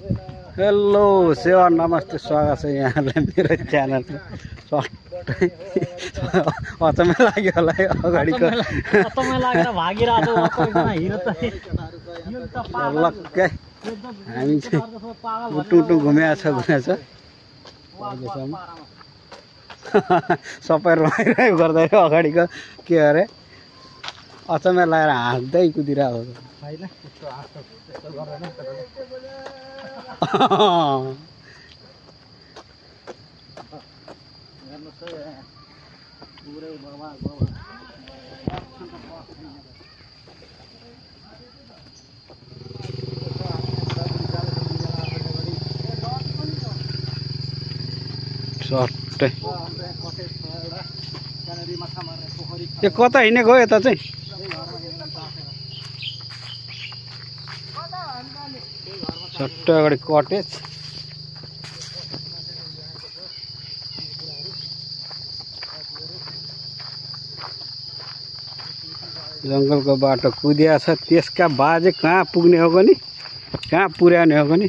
Hello सेवा नमस्ते स्वागत छ यहाँलाई मेरो च्यानलमा। अचम्मै लाग्यो होला अगाडिको अचम्मै लागेर भागिरहेको लक्कै हामी चाहिँ टुटु घुमेको छ सबै रमाइरहेको गर्दाखेरि अगाडिको के अरे अचम्मै लागेर हाँस्दै कुदिरहेको होइन। सट्टै यो कता हिँडेको हो यता चाहिँ? सट्टै अगाडि कटेज जङ्गलको बाटो कुदिया छ। त्यसका बाजे कहाँ पुग्ने हो नि, कहाँ पुर्याउने हो नि?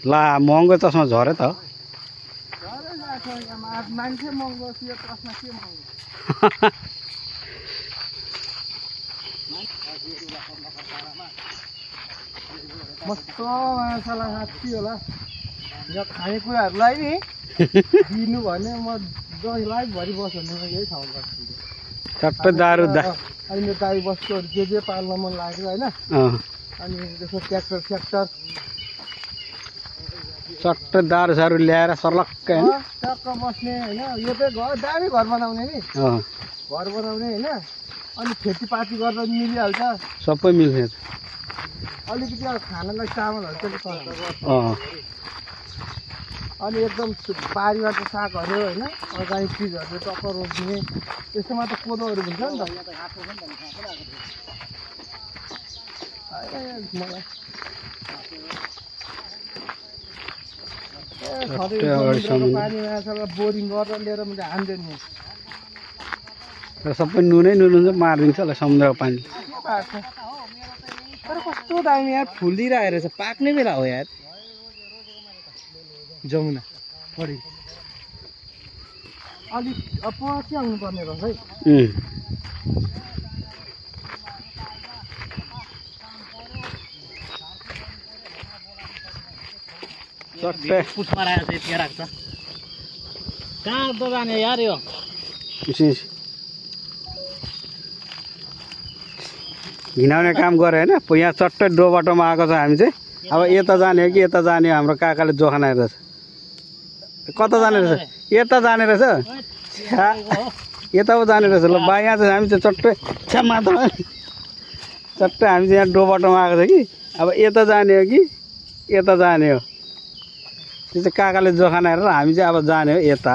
ला महँगो चस्मा झऱ्यो त। मस्तो माछाला साँच्ची होला यो खानेकुराहरूलाई नि दिनु भने म दहीलाई भरि बस्छु भने यही ठाउँ बस्छु। सट्टै दारु अहिले गाई बस्तुहरू जे पाल्न मन लाग्यो होइन। अनि जस्तो ट्र्याक्टर सट्टै दारु सारु ल्याएर सर्लक्कै होइन ट्याक्क बस्ने होइन। यो चाहिँ घर दामी घर बनाउने नि, घर बनाउने होइन। अनि खेतीपाती गर्दा मिलिहाल्छ, सबै मिल्छ। अलिकति अब खानालाई चामलहरू चाहिँ अनि एकदम बारीबाट सागहरू होइन, अर्ग्यानिक चिजहरू टक्क रोप्ने त्यस्तोमा त कोदोहरू हुन्छ नि त। पानी बोरिङ गरेर लिएर मैले हान्दैन नि, सबै नुनै नुन मारिदिन्छ होला समुद्रको पानी। तर कस्तो दामी यार फुलिरहेको रहेछ, पाक्ने बेला हो यार। जमुना बढी अलिक पछि आउनु पर्ने रहेछ है। सट्टै पुष्पा राखेको छ यति राख्छ। कहाँ त जाने यार यो घिनाउने काम गरे होइन। यहाँ चट्टै डो बाटोमा आएको छ हामी चाहिँ। अब यता जाने हो कि यता जाने, हाम्रो काकाले जोखान रहेछ। कता जाने रहेछ? यता जाने रहेछ, यता पो जाने रहेछ। ल बा यहाँ चाहिँ हामी चाहिँ चट्टै चट्टै हामी चाहिँ यहाँ डो बाटोमा आएको छ कि। अब यता जाने हो कि यता जाने हो, त्यो चाहिँ काकाले जोखान हेरेर हामी चाहिँ अब जाने हो यता।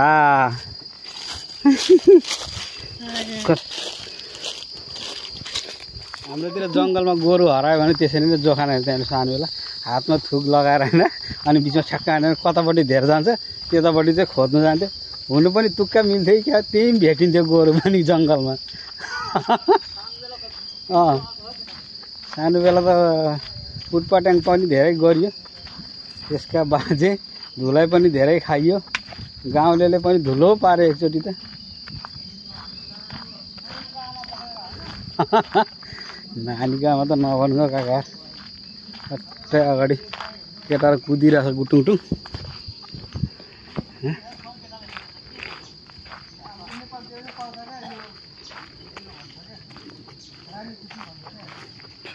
हाम्रोतिर जङ्गलमा गोरु हरायो भने त्यसरी नै जोखान हेर्छ त्यहाँनिर सानो बेला हातमा थुक लगाएर होइन। अनि बिचमा छ्याक्क हानेर कतापट्टि धेर जान्छ त्यतापट्टि चाहिँ खोज्नु जान्थ्यो। हुनु पनि तुक्का मिल्थ्यो क्या, त्यही भेटिन्थ्यो गोरु पनि जङ्गलमा। सानो बेला त उटपट्याङ पनि धेरै गरियो, त्यसका बाजे धुलाई पनि धेरै खाइयो, गाउँलेले पनि धुलो पारे एकचोटि त। नानीको आमा त नभन्नु काका, सट्टै अगाडि केटाहरू कुदिरहेछ गुटुङटुङ।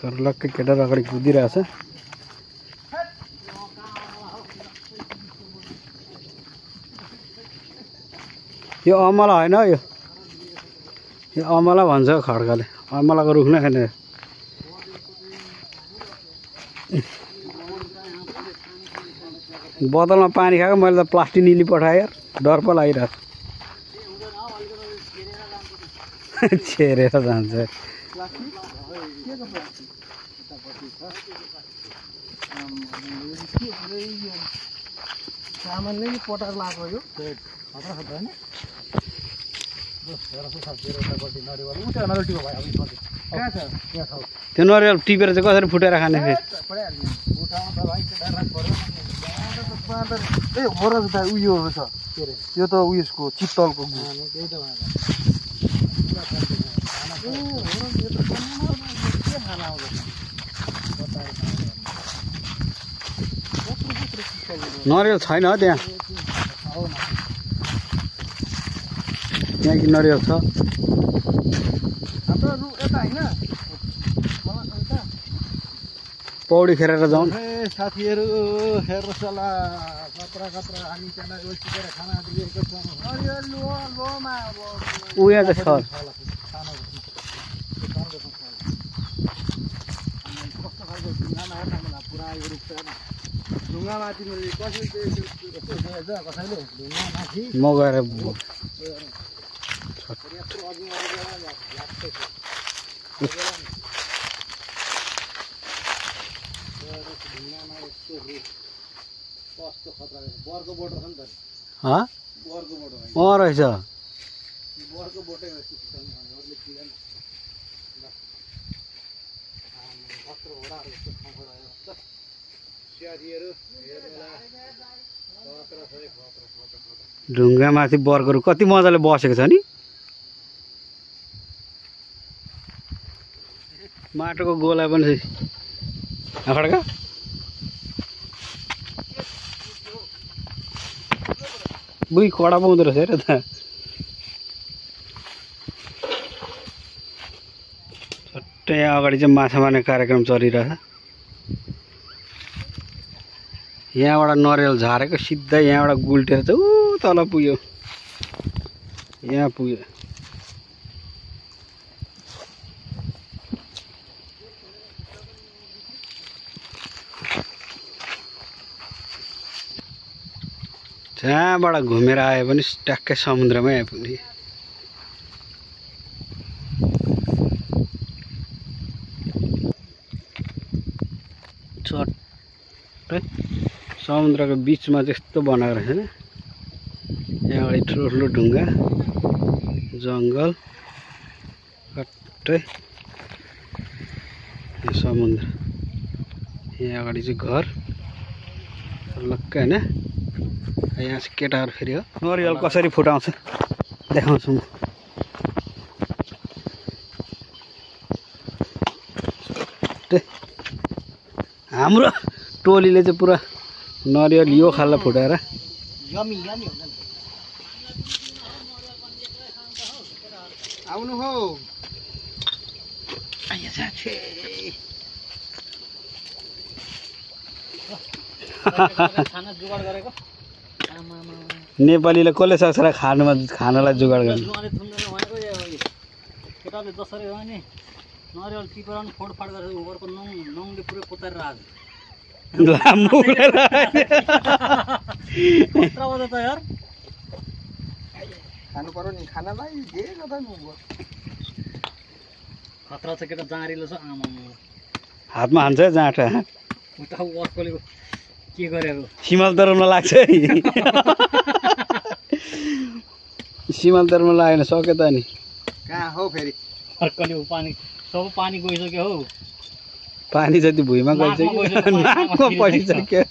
सर्लक्कै केटाहरू अगाडि कुदिरहेछ। यो अमला होइन, यो अमला भन्छ खड्काले, अमलाको रुख नै खाने। बोतलमा पानी खाएको मैले त प्लास्टिक निली पठाएँ यार, डर पो लागिरहेको छेरेर जान्छ। सामानले नि पटार लगाएको यो खतरा खतरा हैन। त्यो नरिवल टिपेर चाहिँ कसरी फुटेर खाने फेरि? ए हो त उयोहरू छ के अरे यो त उयसको चित्तलको गु त्यही त नरिवल छैन हो त्यहाँ त्यहाँ कि नरिवल छ हाम्रो यता होइन पौडी खेरेर जाउँ साथीहरू हेर्नुहोस् होला कत्रा कत्रा हामी त्यहाँ रोसिएर खाना दिएको छौँ ऊ यहाँ त छ कस्तो खालको ढुङ्गामा हेर्नु पुरा यो रुख्छ ढुङ्गामाथि मैले कसरी कसैले ढुङ्गामाथि म गएर कस्तो खतरा बर्को बोटो छ नि त बर्को बोटो रहेछ बर्को बोटै हो ढुङ्गामाथि बर्गहरू कति मजाले बसेको छ नि माटोको गोला पनि खड्का बुई कडा पाउँदो रहेछ हेर त छट्टै अगाडि चाहिँ माछा मार्ने कार्यक्रम चलिरहेछ यहाँबाट नरिवल झारेको सिधै यहाँबाट गुल्टेर चाहिँ ऊ तल पुग्यो यहाँ पुग्यो जहाँबाट घुमेर आए पनि ट्याक्कै समुद्रमै आइपुग्ने छट्टै समुद्रको बिचमा त्यस्तो बनाएको रहेछ नि यहाँ अगाडि ठुलो ढुङ्गा जङ्गल कट्टै समुद्र यहाँ अगाडि चाहिँ घर लक्कै होइन यहाँ चाहिँ केटाहरू फेरि हो नरिवल कसरी फुटाउँछ देखाउँछु म हाम्रो टोलीले चाहिँ पुरा नरिवल यो खाल्ला फुटाएर आउनु हो खाना जुगाड गरेको नेपालीले कसले सक्छ र खानालाई जुगाड गर्नु केटाले जसरी हो नि नरिवल टिपेर फोडफाड गरेर उपरको नङले पुरै कोतारेर आएको खानु पर्यो नि खानालाई जे गर्दा खतरा छ केटा जाँरिलो छ आमा हातमा हान्छ जाँटा उता अर्कोले के गरेको सिमल तरुलमा लाग्छ है सिमल तरुलमा लागेन सक्यो त नि कहाँ हो फेरि अर्कोले पानी सब पानी गइसक्यो हौ पानी जति भुइँमा गइसक्यो नाकमा परिसक्यो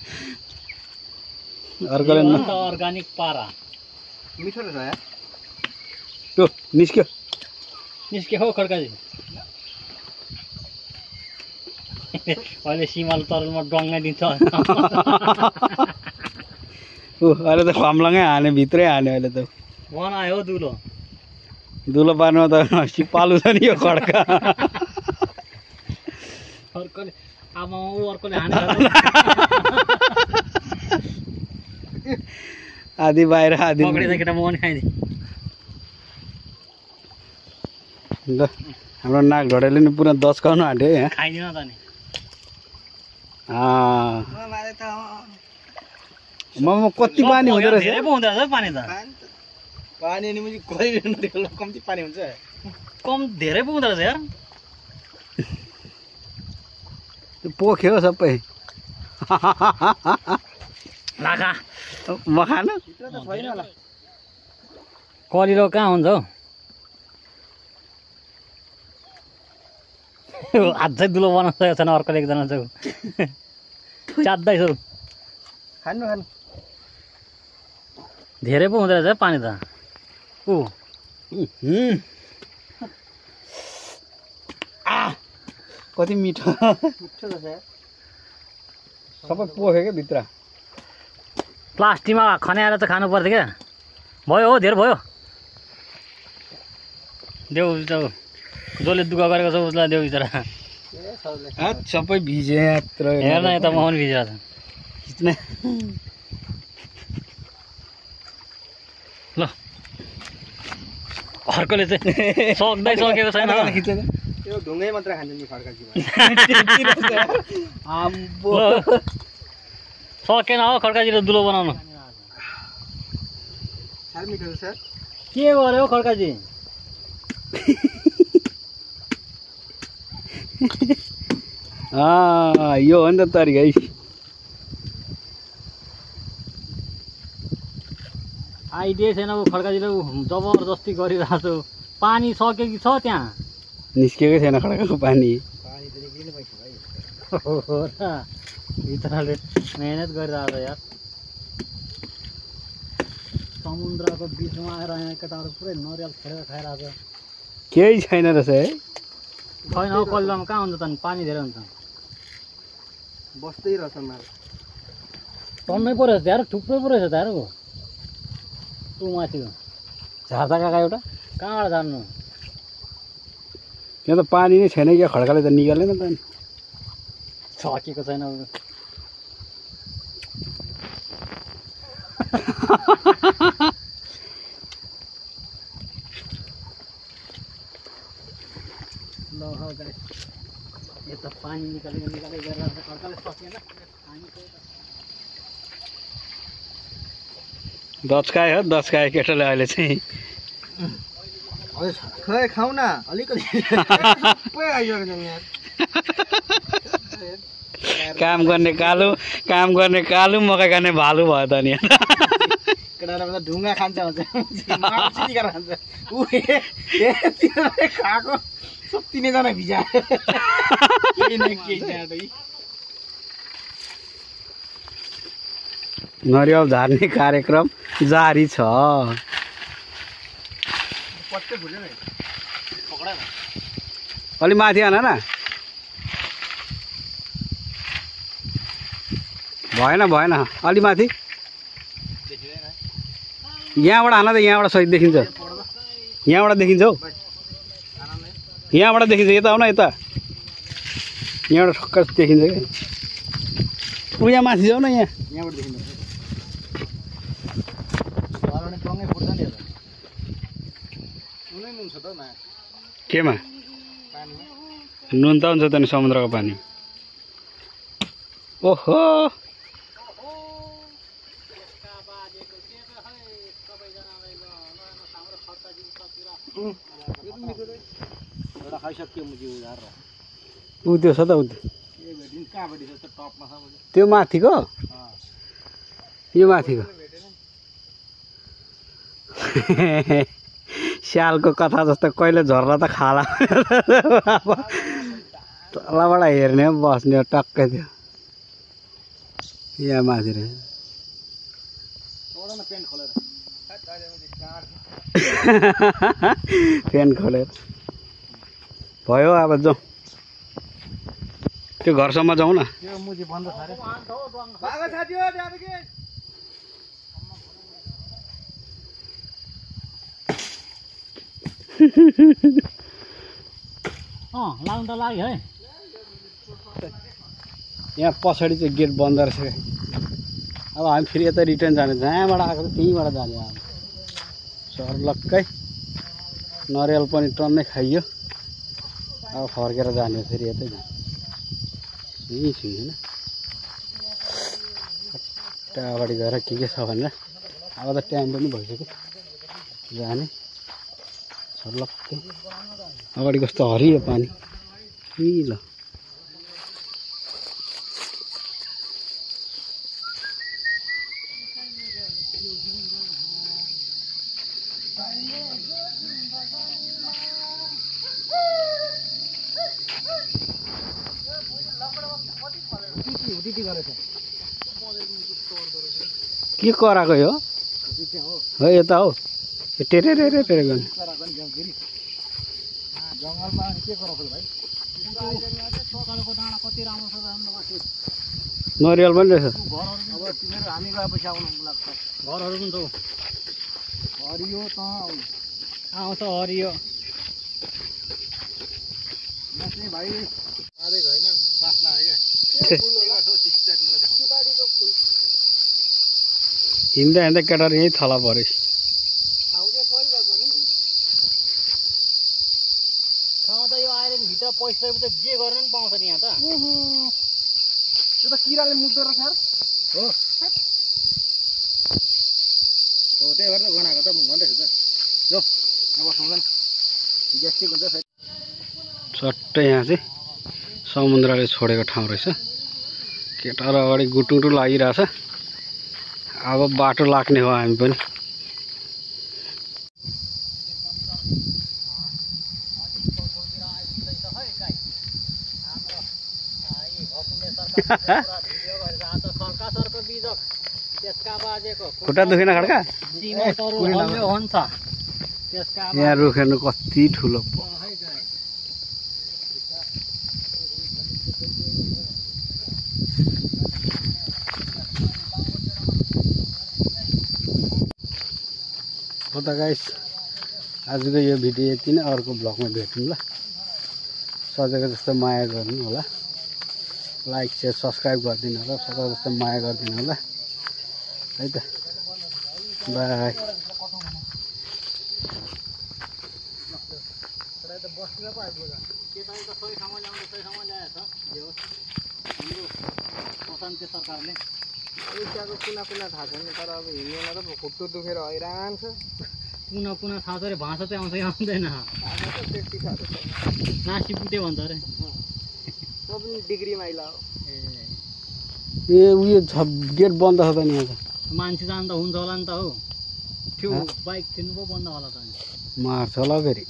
अर्कोले अर्गानिक पारा मिठो रहेछ यार त्यो निस्क्यो हौ खड्काजी अहिले सिमल तरुलमा डङ्गा दिन्छ अहिले त खम्लङै हाने भित्रै हाने अहिले त बनायो हौ दुलो पार्नुमा त पालु छ नि यो खड्का अर्कोले आमा अर्कोले हाने आधी बाहिर आधी केटा म पनि खाइदिएँ ल हाम्रो नाक ढडेले नि पुरा दस्काउनु आँट्यो यहाँ खाइदिन त नि म कति पानी हुँदो रहेछ धेरै पो हुँदो रहेछ पानी त पानी अनि मुझे गइरहनु कम्ती पानी हुन्छ कम धेरै पो हुँदो रहेछ यार पोख्यो सबै लाखा म खानु कलिलो कहाँ हुन्छ हौ अझै दुलो बनाउँछ छैन अर्कोले एकजना चाहिँ च्यात्दैछु खानु खानु धेरै पो हुँदो रहेछ पानी त ऊ कति मिठो मिठो रहेछ सबै पोख्यो क्या भित्र प्लास्टिकमा खन्याएर चाहिँ खानु पर्थ्यो क्या भयो हो धेरै भयो देऊ जसले दुःख गरेको छ उसलाई देऊ बिचरा सबै भिजे यत्रो हेर्न यता म पनि भिजेको छ खिच्ने ल अर्कोले चाहिँ सक्दै सकेको छैन खिचेर त्यो ढुङ्गै मात्र खान्छ नि खड्का जीवन आम्बो ल सकेन हो खड्काजी दुलो बनाउनु साह्रै मिठो रहेछ के गर्यो हौ खड्काजी यो हो नि त तरिका है आइडिया छैन ऊ खड्काजीले जबरजस्ती गरिरहेको छु पानी सक्यो कि छ त्यहाँ निस्केकै छैन खड्काको पानी पानी त निक्लिनु पैसा भाइ हो र भित्रले मेहनत गरिरहेको छ यार समुद्रको बिचमा आएर यहाँ केटाहरू पुरै नरियल खेलेर खाइरहेको छ केही छैन रहेछ है छैन हौ कल्लामा कहाँ हुन्छ त पानी धेरै हुन्छ बस्दै रहेछ माल टन्नै पो रहेछ यार थुप्रै पो रहेछ यार ऊ माथिको झार्दा काका एउटा कहाँबाट जान्नु त्यहाँ त पानी नै छैन क्या खड्काले त निकालेन त नि सकेको छैन ल हो गाइस यता पानी निकालेको गरेर खड्काले सकिएन दचकायो हो दचकायो केटाले अहिले चाहिँ खै खाऊ न अलिकति सबै आइसकेको छ यहाँ काम गर्ने कालु मकै खाने भालु भयो त नि केटाहरू ढुङ्गा खान्छ भन्छ खान्छ ऊ खाएको सब तिनैजना भिजायो केही न केही नरिवल झार्ने कार्यक्रम जारी छ अलि माथि आन न भएन अलि माथि यहाँबाट आन त यहाँबाट सही देखिन्छ यहाँबाट देखिन्छ हौ यहाँबाट देखिन्छ यता आउन यता यहाँबाट ठक्क देखिन्छ क्या ऊ यहाँ माथि जाऊ न यहाँबाट देखिन्छ टङ्गै फुट्छ नि नुनै नुन छ त मा केमा पानीमा नुन त हुन्छ त नि समुद्रको पानी ओहो एउटा खाइसक्यो मुजी उधार ऊ त्यो छ त ऊ के भेटिन् कहाँ भेटिन्छ त्यो टपमा छ मुजी त्यो माथिको यो माथिको स्यालको कथा जस्तो कहिले झर्ला त खाला तलबाट हेर्ने बस्ने टक्कै थियो यहाँ माथि रहेछ फ्यान खोलेर भयो अब जाउँ त्यो घरसम्म जाउँ न त्यो मुजी बन्द छ अरे लाग्नु त लाग्यो है यहाँ पछाडि चाहिँ गेट बन्द रहेछ क्या अब हामी फेरि यता रिटर्न जाने जहाँबाट आएको छ त्यहीँबाट जाने अब सर्लक्कै नरिवल पनि टन्नै खाइयो अब फर्केर जाने फेरि यतै जाने यहीँ छु होइन अगाडि गएर के छ भनेर अब त टाइम पनि भइसक्यो जाने सर्लक्कै अगाडि कस्तो हरियो पानी ल यति गरेछ के कराएको हो हो यता हो टेरे टेरे टेरे गर्ने जङ्गलमा के गराउँछ भाइ सरकारको डाँडा कति राम्रो छ नरिवल पनि रहेछ अब तिमीहरू हामी गएपछि आउनु लाग्छ घरहरू पनि छ हरियो त आउँछ हरियो नाच्ने भाइ आधेको होइन बास्ना है क्या हिँड्दा हिँड्दा केटाहरू यहीँ थला पऱ्यो ठाउँ त यो आइल्यान्डभित्र पैसा त जे गरेर पनि पाउँछ नि यहाँ त त्यो त किराले मुद्दो रहेछ यार हो त्यही भएर त गनाएको त भन्दैछु त जो अब खाउँदैन ग्यास्ट्रिक हुन्छ चट्टै यहाँ चाहिँ समुद्रले छोडेको ठाउँ रहेछ केटाहरू अगाडि गुटुटु लागिरहेछ अब बाटो लाग्ने हो हामी पनि खुट्टा दुखेन खड्का यहाँ रुख हेर्नु कति ठुलो हो त गाइस आजको यो भिडियो यति नै अर्को ब्लगमा भेटौँ ल सधैँको जस्तो माया गर्नु होला लाइक शेयर सब्सक्राइब गरिदिनु होला सधैँ जस्तो माया गरिदिनु होला है त बाई सरकारले पैसाको कुना कुना थाहा छैन तर अब हिँड्नेमा त खुट्टो दुखेर हैरान छ कुना कुना थाहा छ अरे भाषा चाहिँ आउँछ कि आउँदैन त्यति साह्रो छ नासी पुटे भन्छ अरे म पनि डिग्री माइला हो ए उयो गेट बन्द छ त नि आज मान्छे जानु त हुन्छ होला नि त हो त्यो बाइक छिर्नु पो बन्द होला त मार्छ होला फेरि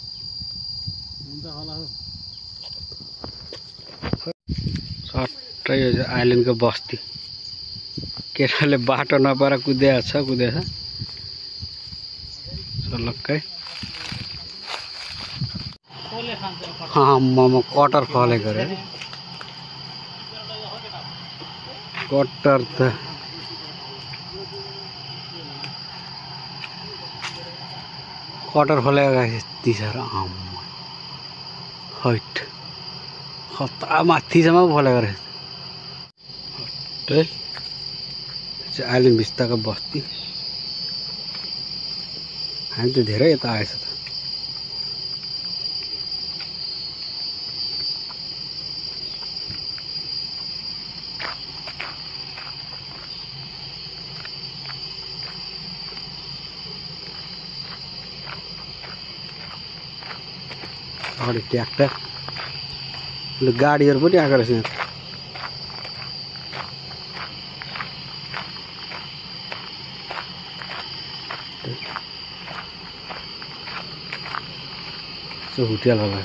हुन्छ होला हो सट्टै यो चाहिँ आइल्यान्डको बस्ती केटाले बाटो नपाएर कुदेको छ सलक्कै आम्मामा कटर फलेको अरे कटर त कटर फलेको यति साह्रो आम्मा हैट खतरा माथिसम्म फलेको रहेछ आइल्यान्ड भिस्ताको बस्ती हामी त धेरै यता आएछ त अगाडि ट्र्याक्टर गाडीहरू पनि आएको रहेछ यहाँ होटेल होला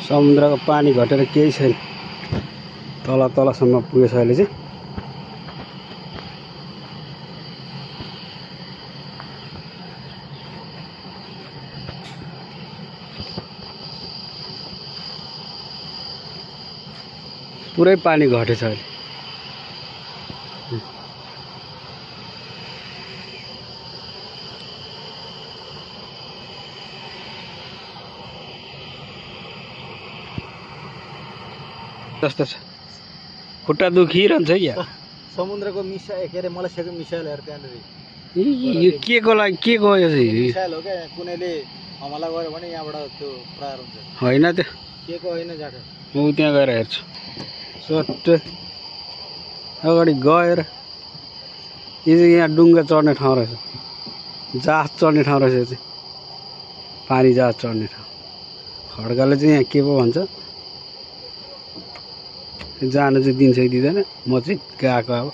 समुद्रको पानी घटेर केही छैन तलसम्म पुगेछ अहिले चाहिँ पुरै पानी घटेछ अहिले कस्तो छ खुट्टा दुखिरहन्छ क्या समुद्रको मिसाइल के अरे मलेसियाको मिसाइल हेर त्यहाँनिर यो के को लागि के को यो चाहिँ मिसाइल हो क्या कुनैले हमला गर्यो भने यहाँबाट त्यो प्रहार हुन्छ होइन त्यो के को होइन जाडो म त्यहाँ गएर हेर्छु सट्ट अगाडि गएर यो चाहिँ यहाँ डुङ्गा चढ्ने ठाउँ रहेछ जहाज चढ्ने ठाउँ रहेछ यो चाहिँ पानी जहाज चढ्ने ठाउँ खड्काले चाहिँ यहाँ के पो भन्छ जानु चाहिँ दिन्छ कि दिँदैन म चाहिँ गएको अब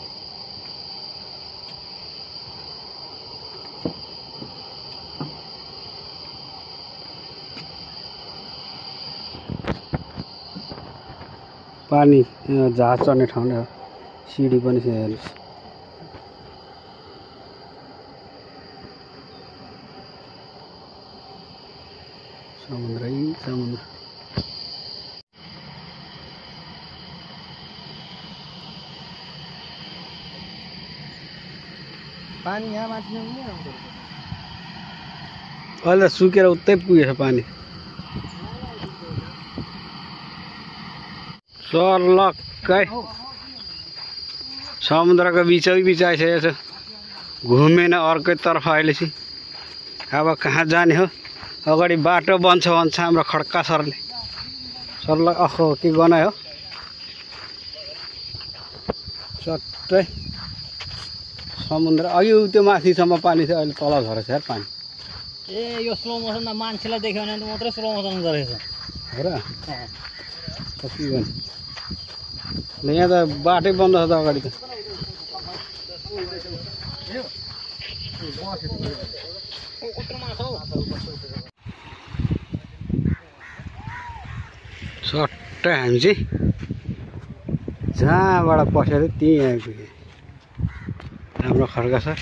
पानी जहाज चढ्ने ठाउँ नै हो सिडी पनि छ हेर्नुस् समुद्रै समुद्र पानी यहाँ माथि नै आउँछ अहिले त सुकेर उतै पुगेछ पानी सर्लक्कै समुद्रको बिचै बिच आइसकेको छ घुमेन अर्कैतर्फ अहिले चाहिँ अब कहाँ जाने हो अगाडि बाटो बन्छ भन्छ हाम्रो खड्का सरले सरलाई अखो के गनायो हो चट्टै समुद्र अघि त्यो माथिसम्म पानी थियो अहिले तल झरेछ यार पानी ए यो स्लो मोसनमा मान्छेलाई देख्यो भने त मात्रै स्लो मोसन हुँदो रहेछ हो र कति गर्ने यहाँ त बाटै बन्द छ त अगाडि त सट्टै हामी चाहिँ जहाँबाट पसेको थियो त्यहीँ आइपुग्यो हाम्रो खड्का सर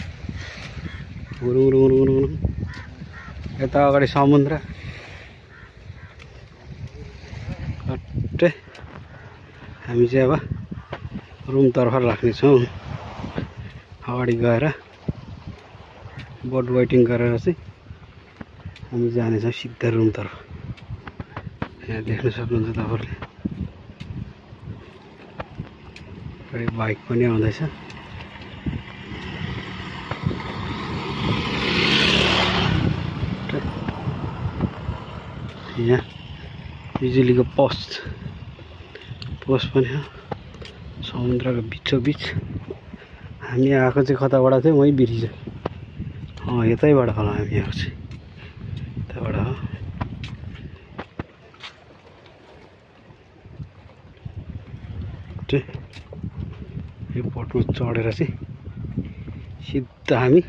गुरु गुरु गुरु गुरु गुरु यता अगाडि समुद्र सट्टै हामी चाहिँ अब रुमतर्फ राख्नेछौँ अगाडि गएर बोट वेटिङ गरेर चाहिँ हामी जानेछौँ सिधा रुमतर्फ यहाँ देख्न सक्नुहुन्छ तपाईँहरूले अगाडि बाइक पनि आउँदैछ यहाँ बिजुलीको पोस्ट पनि हो समुद्रको बिचोबिच हामी आएको चाहिँ कताबाट थियो वहीँ बिर्सिन्छ यतैबाट होला हामी आएको चाहिँ यताबाट हो यो बोटमा चढेर चाहिँ सिधा हामी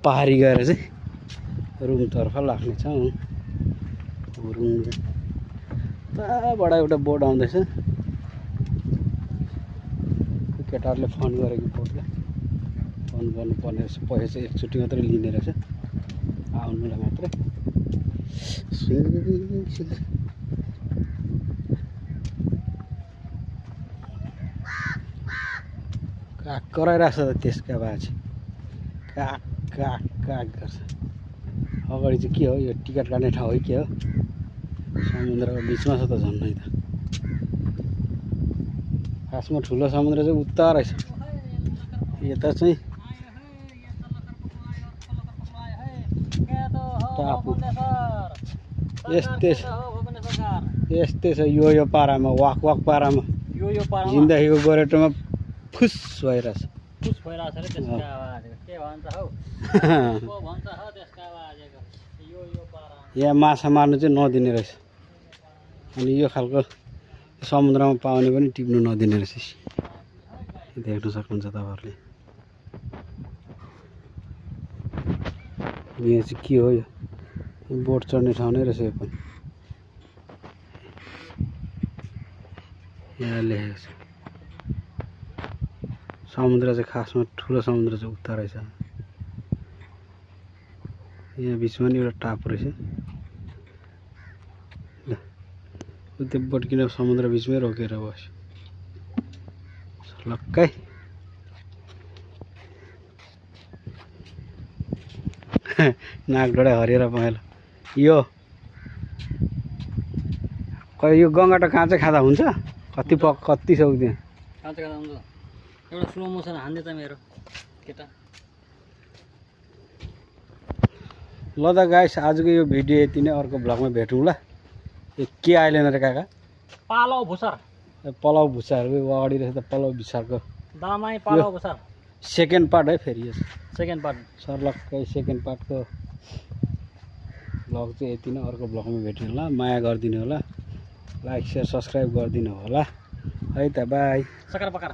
पहाडी गएर चाहिँ रुमतर्फ लाग्नेछौँ रुम तँबाट एउटा बोट आउँदैछ केटाहरूले फोन गरेको बोटलाई फोन गर्नुपर्ने रहेछ पैसा चाहिँ एकचोटि मात्रै लिने रहेछ आउनुलाई मात्रै काक कराइरहेछ त त्यसका बाजे काक काक काक गर्छ अगाडि चाहिँ के हो यो टिकट काट्ने ठाउँ हो के हो समुद्रको बिचमा छ त झन्नै त खासमा ठुलो समुद्र चाहिँ उता रहेछ यता चाहिँ टापु यस्तै छ यो पारामा वाक वाक पारामा यो पारामा जिन्दगीको गोरेटोमा खुस भइरहेछ खुस भइरहेछ रे त्यसको आवाज के भन्छ हौ को भन्छ हो त्यसको आवाज यो पारामा यहाँ माछा मार्नु चाहिँ नदिने रहेछ अनि यो खालको समुद्रमा पाउने पनि टिप्नु नदिने रहेछ देख्न सक्नुहुन्छ तपाईँहरूले यहाँ चाहिँ के हो यो बोट चढ्ने ठाउँ नै रहेछ यो पनि यहाँ लेखेको छ समुद्र चाहिँ खासमा ठुलो समुद्र चाहिँ उता रहेछ यहाँ बिचमा नि एउटा टापु रहेछ ल त्यो बोट किन समुद्र बिचमै रोकेर बस्यो लक्कै नाक डढा हरिएर पहेँलो यो यो गङ्गाटा काँचै खाँदा हुन्छ कति छ उ त्यहाँ काँचै खाँदा हुन्छ एउटा स्लो मोसन हान्दै त मेरो केटा ल त गाइस आजको यो भिडियो यति नै अर्को भ्लगमा भेटौँ ल यो के आइलेन रे काका पालौ भुसार पलाउ भुसारको अगाडि रहेछ त पलाउ भुसारको दामाई पालौ भुसार सेकेन्ड पार्ट है फेरि यो सेकेन्ड पार्ट सर्लक्कै सेकेन्ड पार्टको भ्लग चाहिँ यति नै अर्को भ्लगमा भेट्नु होला माया गरिदिनु होला लाइक सेयर सब्सक्राइब गरिदिनु होला है त बाई सकार पकार